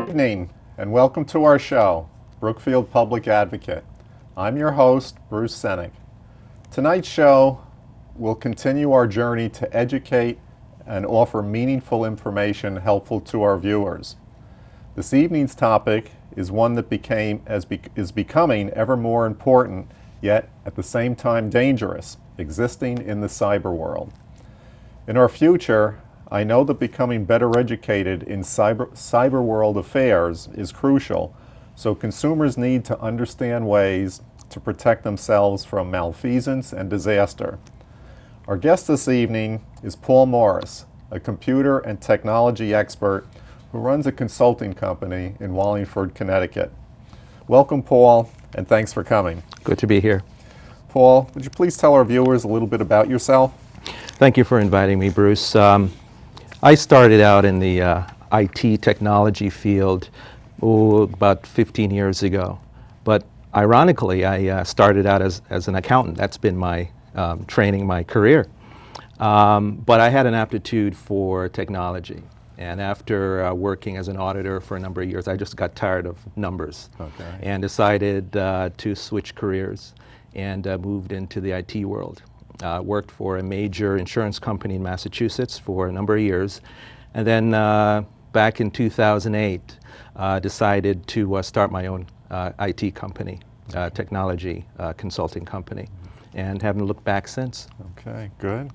evening, and welcome to our show, Brookfield Public Advocate. I'm your host, Bruce Senig. Tonight's show will continue our journey to educate and offer meaningful information helpful to our viewers. This evening's topic is one that is becoming ever more important, yet at the same time dangerous, existing in the cyber world. In our future, I know that becoming better educated in cyber world affairs is crucial, so consumers need to understand ways to protect themselves from malfeasance and disaster. Our guest this evening is Paul Morris, a computer and technology expert who runs a consulting company in Wallingford, Connecticut. Welcome, Paul, and thanks for coming. Good to be here. Paul, would you please tell our viewers a little bit about yourself? Thank you for inviting me, Bruce. I started out in the IT technology field about 15 years ago. But ironically, I started out as an accountant. That's been my training, my career. But I had an aptitude for technology. And after working as an auditor for a number of years, I just got tired of numbers and decided to switch careers and moved into the IT world. Worked for a major insurance company in Massachusetts for a number of years, and then back in 2008 decided to start my own IT company, technology consulting company, and haven't looked back since. Okay, good.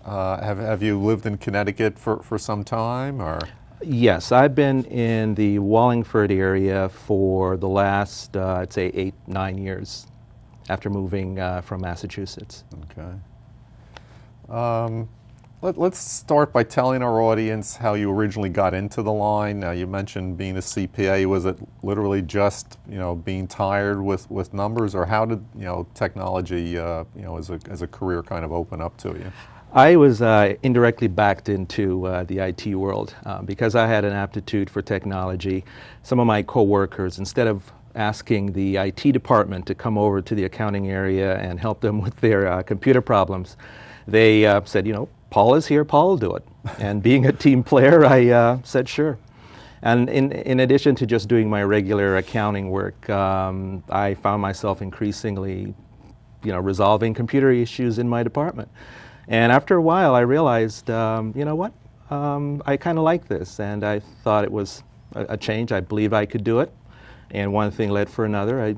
Have you lived in Connecticut for some time, or? Yes, I've been in the Wallingford area for the last, I'd say 8-9 years. After moving from Massachusetts. Okay. Let's start by telling our audience how you originally got into the line. Now, you mentioned being a CPA. Was it literally just being tired with numbers, or how did technology as a career kind of open up to you? I was indirectly backed into the IT world because I had an aptitude for technology. Some of my coworkers, instead of asking the IT department to come over to the accounting area and help them with their computer problems, they said, Paul is here, Paul will do it. And being a team player, I said sure. And in addition to just doing my regular accounting work, I found myself increasingly resolving computer issues in my department. And after a while, I realized, you know what, I kind of like this, and I thought it was a change. I believe I could do it. And one thing led for another. I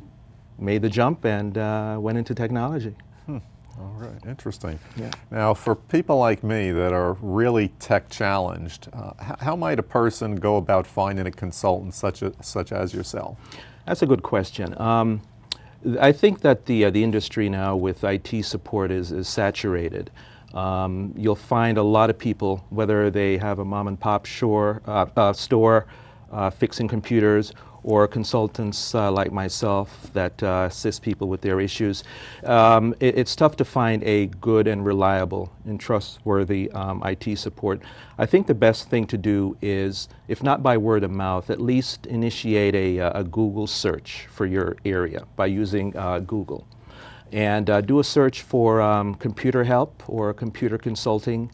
made the jump and went into technology. All right, interesting. Yeah. Now, for people like me that are really tech challenged, how might a person go about finding a consultant such as yourself? That's a good question. I think that the industry now with IT support is saturated. You'll find a lot of people, whether they have a mom and pop store fixing computers, or consultants like myself that assist people with their issues. It's tough to find a good and reliable and trustworthy IT support. I think the best thing to do is, if not by word of mouth, at least initiate a Google search for your area by using Google. And do a search for computer help or computer consulting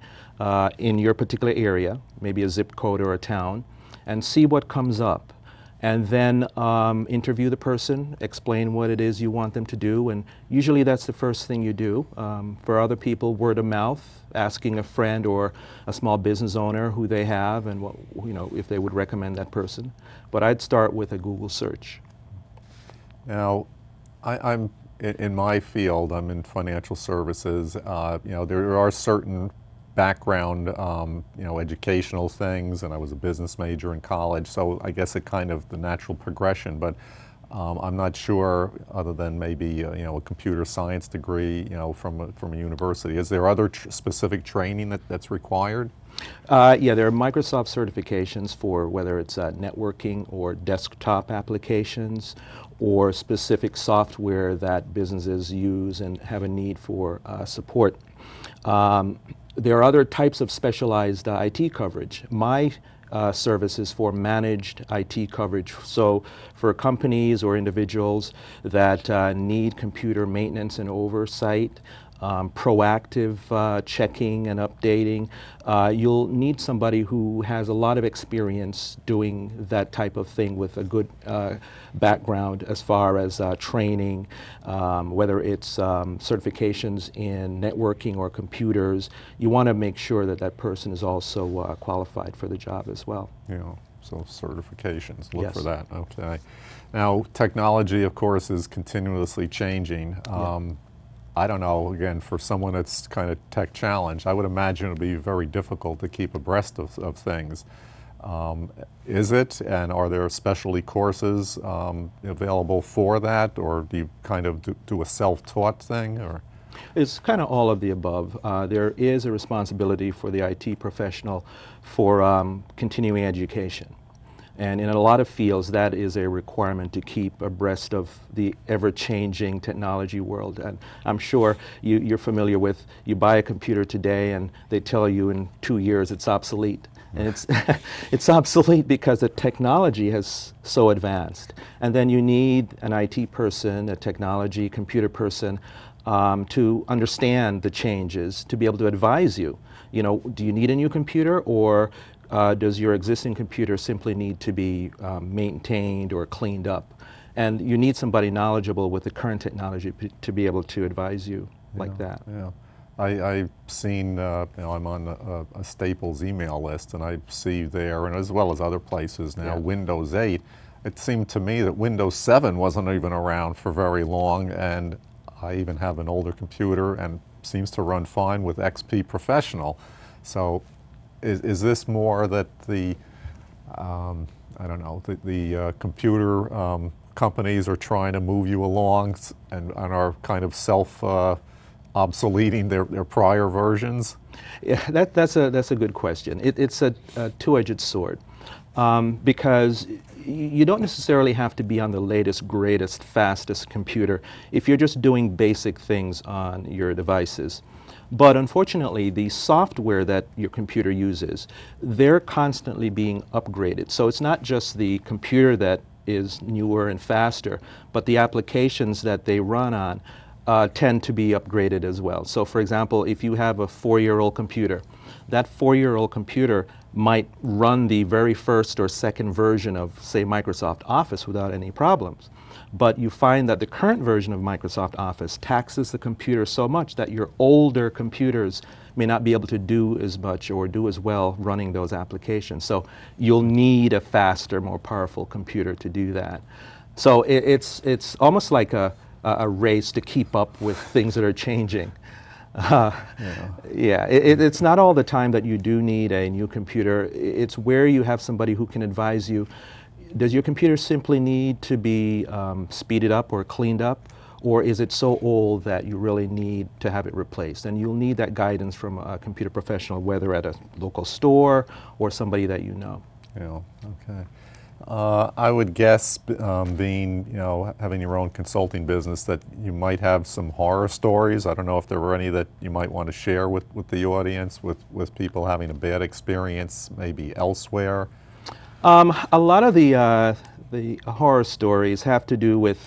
in your particular area, maybe a zip code or a town, and see what comes up. And then interview the person, explain what it is you want them to do, and usually that's the first thing you do. For other people, word of mouth, asking a friend or a small business owner who they have and if they would recommend that person. But I'd start with a Google search. Now, I'm in my field. I'm in financial services. There are certain background, educational things, and I was a business major in college, so I guess it kind of the natural progression, but I'm not sure, other than maybe a computer science degree from a university. Is there other specific training that's required? Yeah, there are Microsoft certifications for whether it's networking or desktop applications or specific software that businesses use and have a need for support. There are other types of specialized IT coverage. My services for managed IT coverage. So for companies or individuals that need computer maintenance and oversight, proactive checking and updating. You'll need somebody who has a lot of experience doing that type of thing with a good background as far as training, whether it's certifications in networking or computers. You want to make sure that that person is also qualified for the job as well. Yeah, so certifications, look Yes. for that. Okay. Now, technology, of course, is continuously changing. I don't know, again, for someone that's kind of tech challenged, I would imagine it would be very difficult to keep abreast of things. Is it, and are there specialty courses available for that, or do you kind of do a self-taught thing? Or? It's kind of all of the above. There is a responsibility for the IT professional for continuing education. And in a lot of fields, that is a requirement to keep abreast of the ever-changing technology world. And I'm sure you're familiar with, you buy a computer today and they tell you in 2 years it's obsolete. And it's, it's obsolete because the technology has so advanced. And then you need an IT person, a technology, computer person, to understand the changes, to be able to advise you. You know, do you need a new computer, or does your existing computer simply need to be maintained or cleaned up? And you need somebody knowledgeable with the current technology to be able to advise you like that. Yeah. I've seen, you know, I'm on a Staples email list, and I see there, and as well as other places now, Yeah. Windows 8. It seemed to me that Windows 7 wasn't even around for very long, and I even have an older computer and seems to run fine with XP Professional. So is this more that the, I don't know, the computer companies are trying to move you along and are kind of obsoleting their prior versions? Yeah, that's a good question. It's a two-edged sword, because you don't necessarily have to be on the latest, greatest, fastest computer if you're just doing basic things on your devices. But unfortunately, the software that your computer uses, they're constantly being upgraded. So it's not just the computer that is newer and faster, but the applications that they run on tend to be upgraded as well. So for example, if you have a 4-year-old computer, that 4-year-old computer might run the very first or second version of, say, Microsoft Office without any problems. But you find that the current version of Microsoft Office taxes the computer so much that your older computers may not be able to do as much or do as well running those applications. So you'll need a faster, more powerful computer to do that. So it's almost like a race to keep up with things that are changing. Yeah, it's not all the time that you do need a new computer. It's where you have somebody who can advise you. Does your computer simply need to be speeded up or cleaned up, or is it so old that you really need to have it replaced? And you'll need that guidance from a computer professional, whether at a local store or somebody that you know. Yeah, okay. I would guess, being, you know, having your own consulting business, that you might have some horror stories. I don't know if there were any that you might want to share with the audience, with people having a bad experience maybe elsewhere. A lot of the horror stories have to do with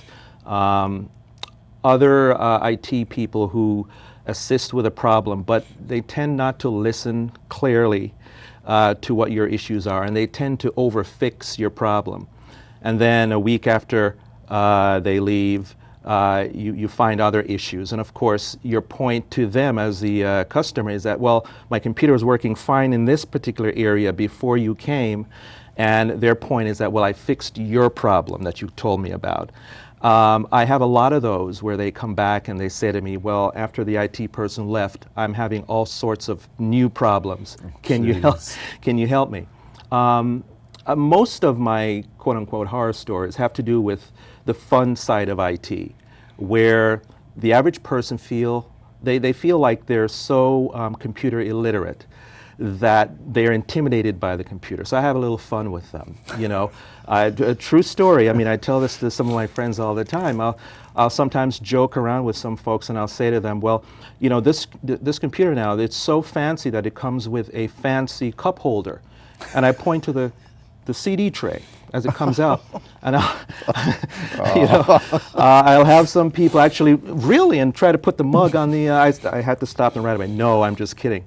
other IT people who assist with a problem, but they tend not to listen clearly to what your issues are, and they tend to overfix your problem. And then a week after they leave, you find other issues. And of course, your point to them as the customer is that, well, my computer was working fine in this particular area before you came, and their point is that, well, I fixed your problem that you told me about. I have a lot of those where they come back and they say to me, well, after the IT person left, I'm having all sorts of new problems. Can you help me? Most of my quote-unquote horror stories have to do with the fun side of IT, where the average person they feel like they're so computer illiterate that they're intimidated by the computer. So I have a little fun with them, you know. A true story, I mean, I tell this to some of my friends all the time. I'll sometimes joke around with some folks and I'll say to them, well, you know, this computer now, it's so fancy that it comes with a fancy cup holder. And I point to the CD tray. as it comes out. And you know, I'll have some people actually really and try to put the mug on the, I had to stop them right away. No, I'm just kidding.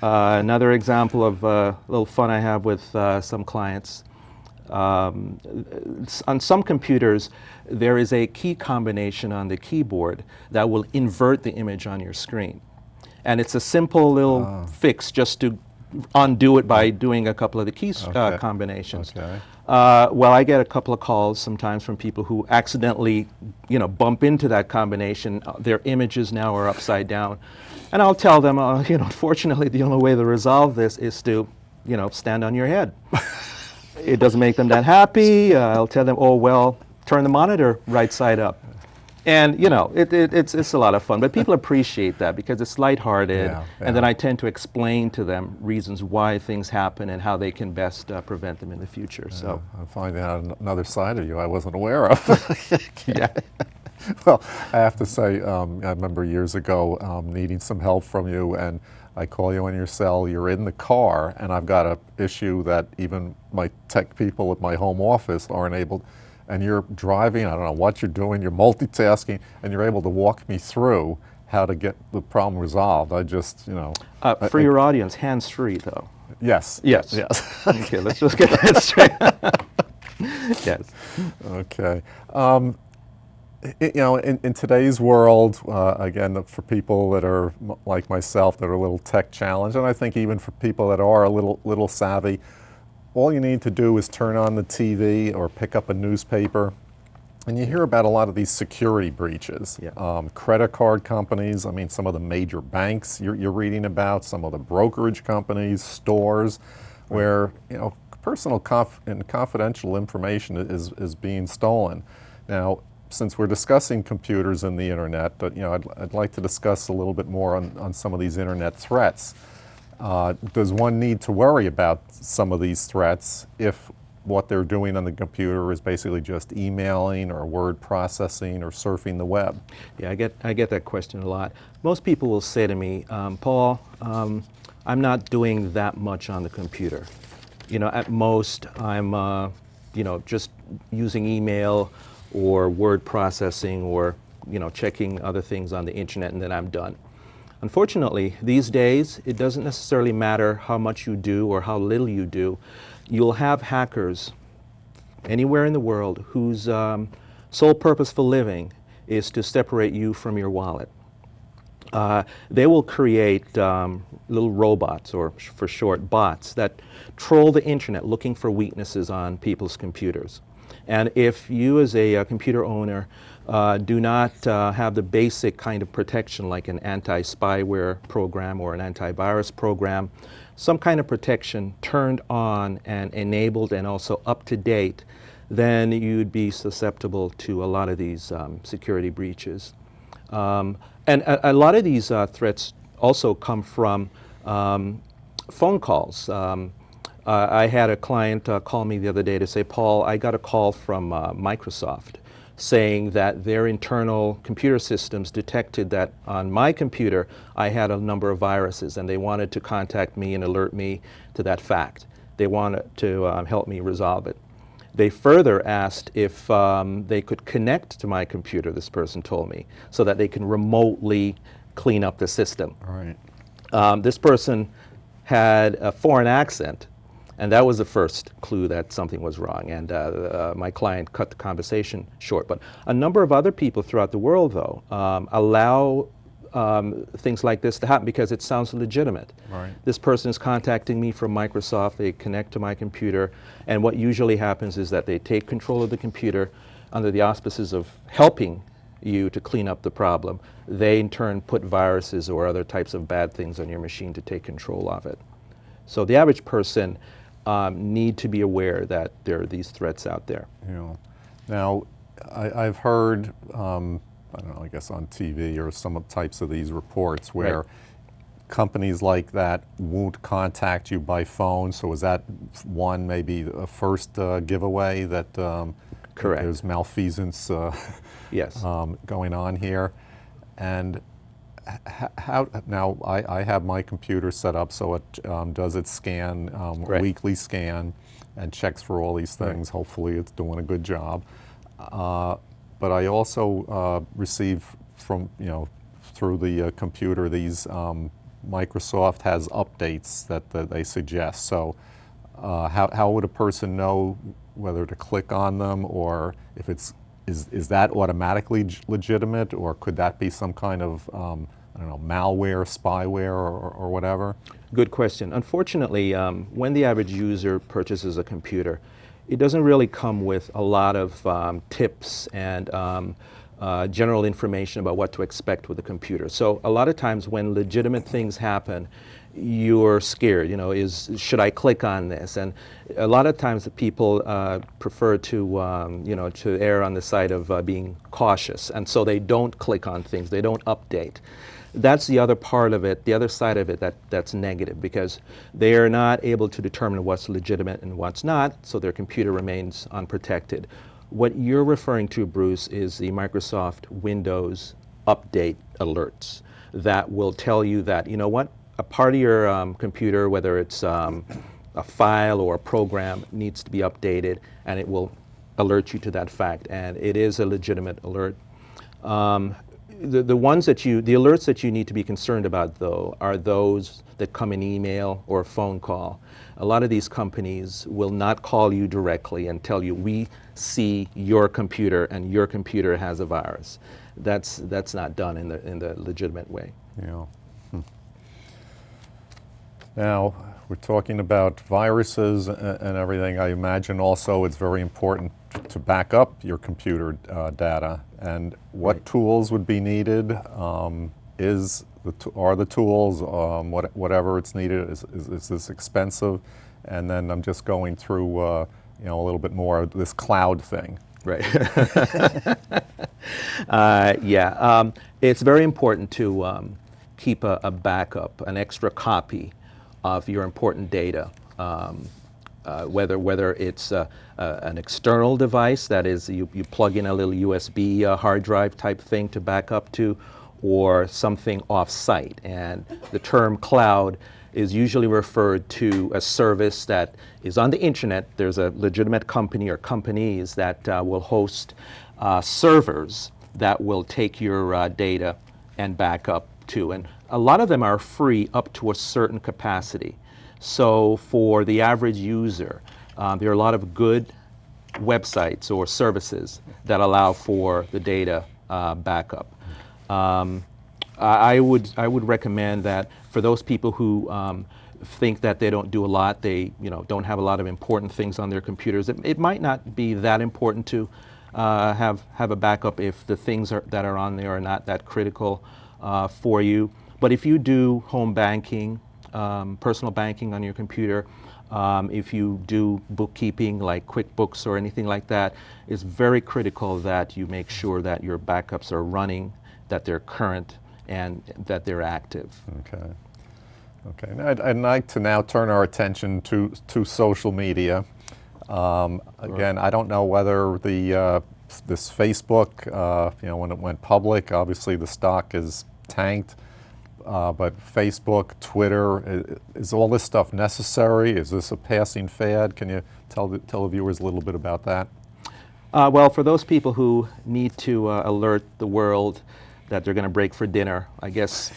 Another example of a little fun I have with some clients. On some computers, there is a key combination on the keyboard that will invert the image on your screen. And it's a simple little fix just to undo it by doing a couple of the key combinations. Okay. Well, I get a couple of calls sometimes from people who accidentally, you know, bump into that combination. Their images now are upside down. And I'll tell them, you know, unfortunately, the only way to resolve this is to, you know, stand on your head. It doesn't make them that happy. I'll tell them, oh, well, turn the monitor right side up. And, you know, it's a lot of fun. But people appreciate that because it's lighthearted. And then I tend to explain to them reasons why things happen and how they can best prevent them in the future. So I'm finding out another side of you I wasn't aware of. yeah. Well, I have to say, I remember years ago needing some help from you, and I call you on your cell, you're in the car, and I've got an issue that even my tech people at my home office aren't able, and you're driving, I don't know what you're doing, you're multitasking, and you're able to walk me through how to get the problem resolved. I just, you know. For your audience, hands-free, though. Yes. Yes. Yes. Okay, let's just get that straight. Yes. Okay. You know, in today's world, again, for people that are like myself, that are a little tech challenged, and I think even for people that are a little savvy, all you need to do is turn on the TV or pick up a newspaper, and you hear about a lot of these security breaches. Yeah. Credit card companies, I mean, some of the major banks you're reading about, some of the brokerage companies, stores, where, you know, personal and confidential information is being stolen. Now, since we're discussing computers and the internet, you know, I'd like to discuss a little bit more on some of these internet threats. Does one need to worry about some of these threats if what they're doing on the computer is basically just emailing or word processing or surfing the web? Yeah, I get that question a lot. Most people will say to me, Paul, I'm not doing that much on the computer. You know, at most, I'm, you know, just using email or word processing or, you know, checking other things on the internet, and then I'm done. Unfortunately, these days, it doesn't necessarily matter how much you do or how little you do. You'll have hackers anywhere in the world whose sole purpose for living is to separate you from your wallet. They will create little robots, or for short, bots, that troll the internet looking for weaknesses on people's computers. And if you as a computer owner do not have the basic kind of protection like an anti-spyware program or an antivirus program, some kind of protection turned on and enabled and also up to date, then you'd be susceptible to a lot of these security breaches. And a lot of these threats also come from phone calls. I had a client call me the other day to say, Paul, I got a call from Microsoft saying that their internal computer systems detected that on my computer I had a number of viruses, and they wanted to contact me and alert me to that fact. They wanted to help me resolve it. They further asked if they could connect to my computer, this person told me, so that they can remotely clean up the system. Right. This person had a foreign accent, and that was the first clue that something was wrong, and my client cut the conversation short. But a number of other people throughout the world, though, allow things like this to happen because it sounds legitimate. Right. This person is contacting me from Microsoft, they connect to my computer, and what usually happens is that they take control of the computer under the auspices of helping you to clean up the problem. They in turn put viruses or other types of bad things on your machine to take control of it. So the average person need to be aware that there are these threats out there. Yeah. Now, I've heard, I don't know, I guess on TV or some types of these reports where Right. companies like that won't contact you by phone. So is that one, maybe a first giveaway that Correct. there's malfeasance Yes. going on here? And how now I have my computer set up so it does its scan, Right. weekly scan. and checks for all these things. Hopefully it's doing a good job. But I also receive from, through the computer, these Microsoft has updates that they suggest. So how would a person know whether to click on them, or if is that automatically legitimate, or could that be some kind of I don't know, malware, spyware, or whatever? Good question. Unfortunately, when the average user purchases a computer, it doesn't really come with a lot of tips and general information about what to expect with a computer. So a lot of times when legitimate things happen, you're scared, should I click on this? And a lot of times the people prefer to, to err on the side of being cautious. And so they don't click on things, they don't update. That's the other part of it, the other side of it that's negative, because they are not able to determine what's legitimate and what's not, so their computer remains unprotected. What you're referring to, Bruce, is the Microsoft Windows update alerts that will tell you that, you know what, a part of your computer, whether it's a file or a program, needs to be updated, and it will alert you to that fact, and it is a legitimate alert. The alerts that you need to be concerned about, though, are those that come in email or a phone call. A lot of these companies will not call you directly and tell you, we see your computer and your computer has a virus. That's not done in the legitimate way. Yeah. Now, we're talking about viruses and everything. I imagine also it's very important to back up your computer data. And what tools would be needed? Are the tools, whatever it's needed, is this expensive? And then I'm just going through a little bit more of this cloud thing. Right. Yeah. It's very important to keep a backup, an extra copy of your important data, whether it's an external device, that is, you plug in a little USB hard drive type thing to back up to, or something off-site. And the term cloud is usually referred to a service that is on the internet. There's a legitimate company or companies that will host servers that will take your data and back up to. And a lot of them are free up to a certain capacity. So for the average user, there are a lot of good websites or services that allow for the data backup. I would recommend that for those people who think that they don't do a lot, they don't have a lot of important things on their computers. It might not be that important to have a backup if the things that are on there are not that critical for you. But if you do home banking, personal banking on your computer, if you do bookkeeping like QuickBooks or anything like that, it's very critical that you make sure that your backups are running, that they're current, and that they're active. Okay. Okay. Now, I'd like to now turn our attention to social media. Again, I don't know whether this Facebook, when it went public, obviously the stock is tanked. But Facebook, Twitter, is all this stuff necessary? Is this a passing fad? Can you tell the viewers a little bit about that? Well, for those people who need to alert the world that they're going to break for dinner, I guess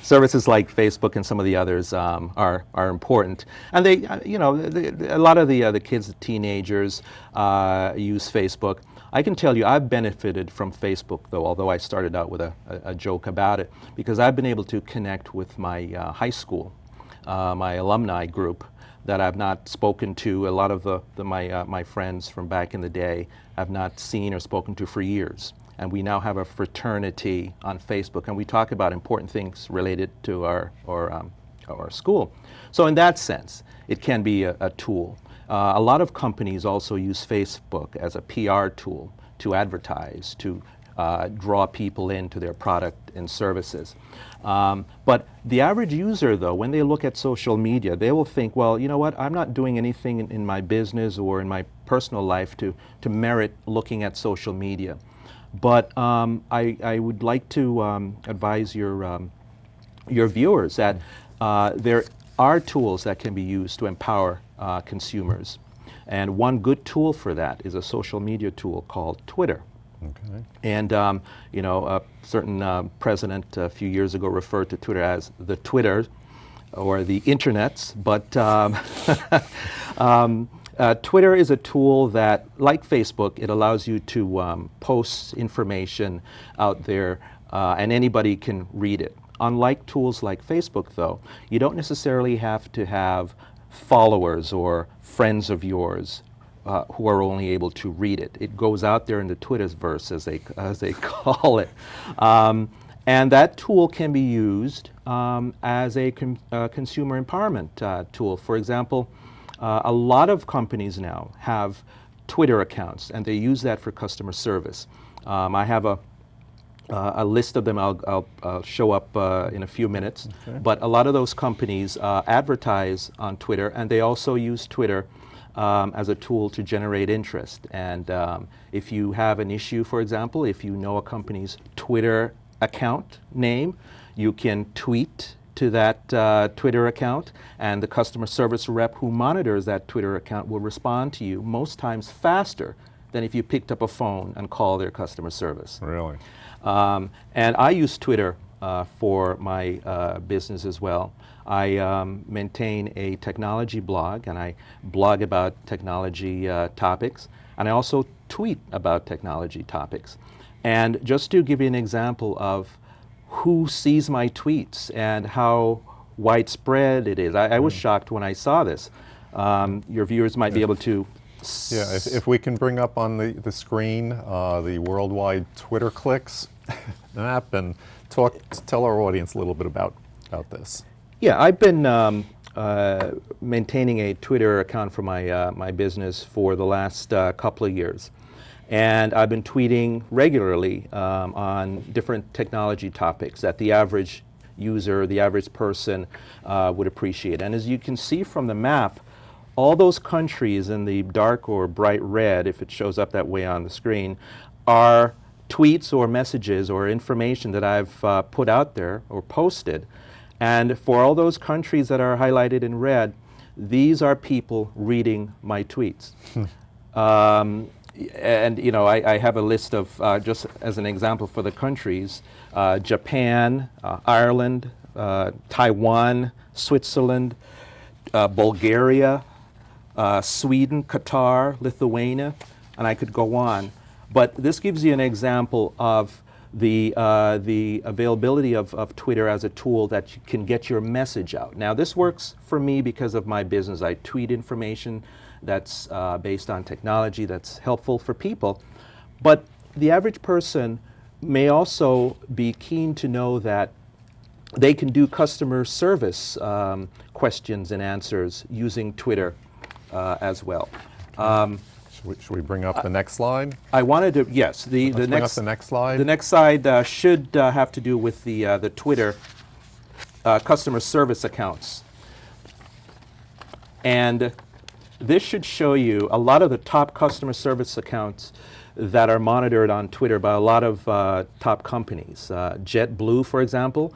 services like Facebook and some of the others are important. And they, a lot of the kids, the teenagers, use Facebook. I can tell you I've benefited from Facebook, though, although I started out with a joke about it, because I've been able to connect with my high school, my alumni group that I've not spoken to. A lot of my friends from back in the day I've not seen or spoken to for years. And we now have a fraternity on Facebook, and we talk about important things related to our school. So in that sense, it can be a tool. A lot of companies also use Facebook as a PR tool to advertise, to draw people into their product and services. But the average user, though, when they look at social media, they will think, well, you know what, I'm not doing anything in my business or in my personal life to merit looking at social media. But I would like to advise your viewers that there are tools that can be used to empower consumers. And one good tool for that is a social media tool called Twitter. Okay. And you know, a certain president a few years ago referred to Twitter as the Twitter or the internets, but Twitter is a tool that, like Facebook, it allows you to post information out there and anybody can read it. Unlike tools like Facebook, though, you don't necessarily have to have followers or friends of yours who are only able to read it. It goes out there in the Twitterverse, as they call it. And that tool can be used as a consumer empowerment tool. For example, a lot of companies now have Twitter accounts, and they use that for customer service. I have a list of them I'll show up in a few minutes. Okay. But a lot of those companies advertise on Twitter, and they also use Twitter as a tool to generate interest. And if you have an issue, for example, if you know a company's Twitter account name, you can tweet to that Twitter account, and the customer service rep who monitors that Twitter account will respond to you most times faster than if you picked up a phone and called their customer service. Really? And I use Twitter for my business as well. I maintain a technology blog, and I blog about technology topics, and I also tweet about technology topics. And just to give you an example of who sees my tweets and how widespread it is, I was shocked when I saw this. Your viewers might be able to yeah, if we can bring up on the screen the worldwide Twitter clicks map and tell our audience a little bit about this. Yeah, I've been maintaining a Twitter account for my business for the last couple of years. And I've been tweeting regularly on different technology topics that the average user, the average person would appreciate. And as you can see from the map, all those countries in the dark or bright red, if it shows up that way on the screen, are tweets or messages or information that I've put out there or posted. And for all those countries that are highlighted in red, these are people reading my tweets. And you know, I have a list of, just as an example for the countries, Japan, Ireland, Taiwan, Switzerland, Bulgaria, Sweden, Qatar, Lithuania, and I could go on. But this gives you an example of the availability of Twitter as a tool that you can get your message out. Now, this works for me because of my business. I tweet information that's based on technology that's helpful for people. But the average person may also be keen to know that they can do customer service questions and answers using Twitter as well. Should we bring up the next slide? I wanted to, yes. The next slide. The next slide should have to do with the Twitter customer service accounts. And this should show you a lot of the top customer service accounts that are monitored on Twitter by a lot of top companies. JetBlue, for example,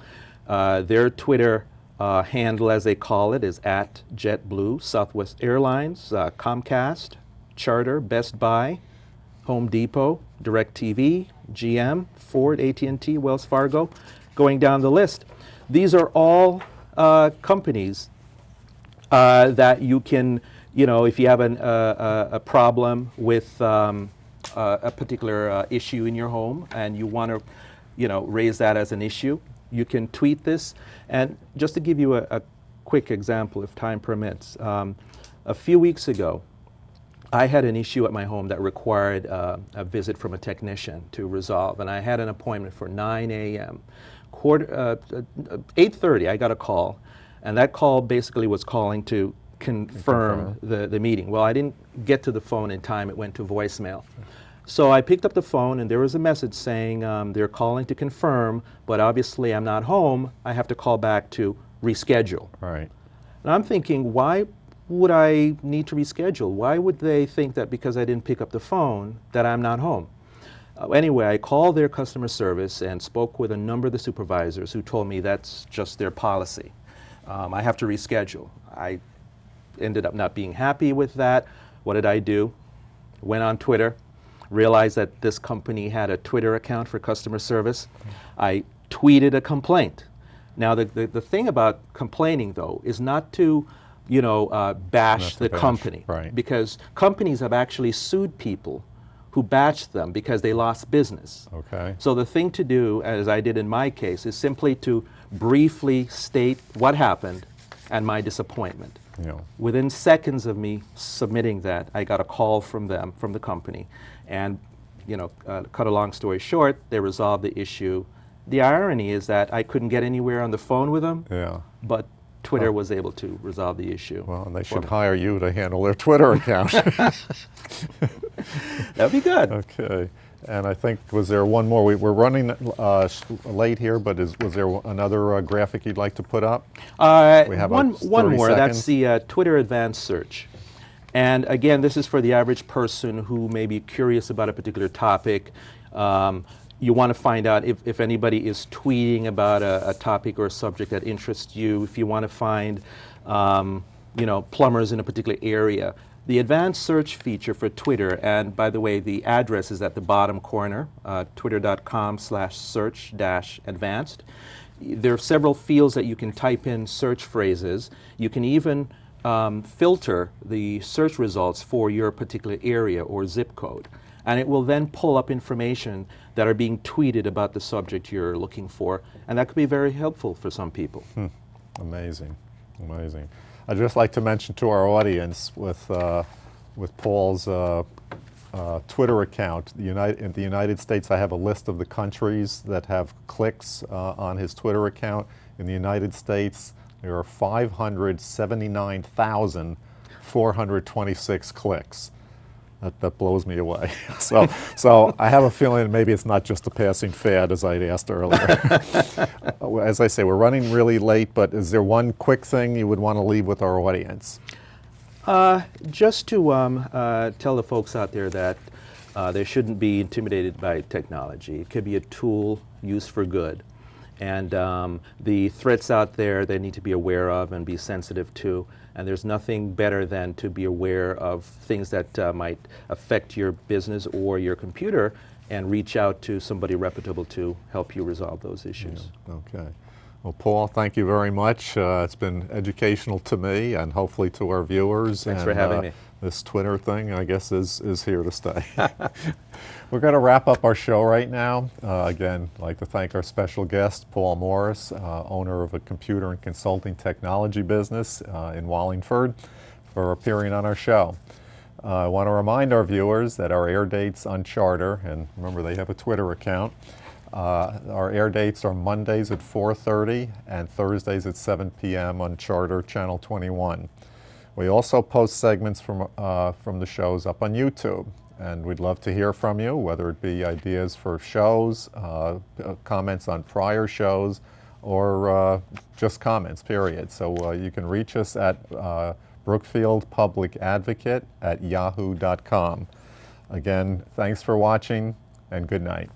their Twitter handle, as they call it, is @JetBlue. Southwest Airlines, Comcast, Charter, Best Buy, Home Depot, DirecTV, GM, Ford, AT&T, Wells Fargo, going down the list. These are all companies that you can, you know, if you have a problem with a particular issue in your home and you want to, you know, raise that as an issue, you can tweet this. And just to give you a quick example, if time permits, a few weeks ago, I had an issue at my home that required a visit from a technician to resolve, and I had an appointment for 9 a.m. 8:30, I got a call, and that call basically was calling to confirm the meeting. Well, I didn't get to the phone in time. It went to voicemail. So I picked up the phone, and there was a message saying they're calling to confirm, but obviously I'm not home. I have to call back to reschedule. Right. And I'm thinking, why would I need to reschedule? Why would they think that because I didn't pick up the phone that I'm not home? Anyway, I called their customer service and spoke with a number of the supervisors who told me that's just their policy. I have to reschedule. I ended up not being happy with that. What did I do? Went on Twitter, realized that this company had a Twitter account for customer service. I tweeted a complaint. Now, the thing about complaining, though, is not to, bash Not to the bash, company. right. Because companies have actually sued people who bashed them because they lost business. Okay. So the thing to do, as I did in my case, is simply to briefly state what happened and my disappointment. Yeah. Within seconds of me submitting that, I got a call from them, from the company, and cut a long story short, they resolved the issue. The irony is that I couldn't get anywhere on the phone with them, Yeah. but Twitter was able to resolve the issue. Well, they for should me. hire you to handle their Twitter account. That'd be good. Okay. And I think, was there one more? We're running late here, but was there another graphic you'd like to put up? We have one 30 more. seconds. That's the Twitter Advanced Search. And again, this is for the average person who may be curious about a particular topic. You want to find out if anybody is tweeting about a topic or a subject that interests you. If you want to find, plumbers in a particular area. The advanced search feature for Twitter, and by the way, the address is at the bottom corner, twitter.com/search-advanced. There are several fields that you can type in search phrases. You can even filter the search results for your particular area or zip code. And it will then pull up information that are being tweeted about the subject you're looking for. And that could be very helpful for some people. Amazing, amazing. I'd just like to mention to our audience with Paul's Twitter account, in the United States, I have a list of the countries that have clicks on his Twitter account. In the United States, there are 579,426 clicks. That blows me away. So I have a feeling maybe it's not just a passing fad, as I'd asked earlier. As I say, we're running really late, but is there one quick thing you would want to leave with our audience? Just to tell the folks out there that they shouldn't be intimidated by technology. It could be a tool used for good. And the threats out there they need to be aware of and be sensitive to. And there's nothing better than to be aware of things that might affect your business or your computer and reach out to somebody reputable to help you resolve those issues. Yeah. Okay. Well, Paul, thank you very much. It's been educational to me and hopefully to our viewers. Thanks for having me. This Twitter thing, I guess, is here to stay. We're going to wrap up our show right now. Again, I'd like to thank our special guest, Paul Morris, owner of a computer and consulting technology business in Wallingford, for appearing on our show. I want to remind our viewers that our air dates on Charter, and remember they have a Twitter account, our air dates are Mondays at 4:30 and Thursdays at 7 p.m. on Charter Channel 21. We also post segments from the shows up on YouTube, and we'd love to hear from you, whether it be ideas for shows, comments on prior shows, or just comments, period. So you can reach us at brookfieldpublicadvocate@yahoo.com. Again, thanks for watching, and good night.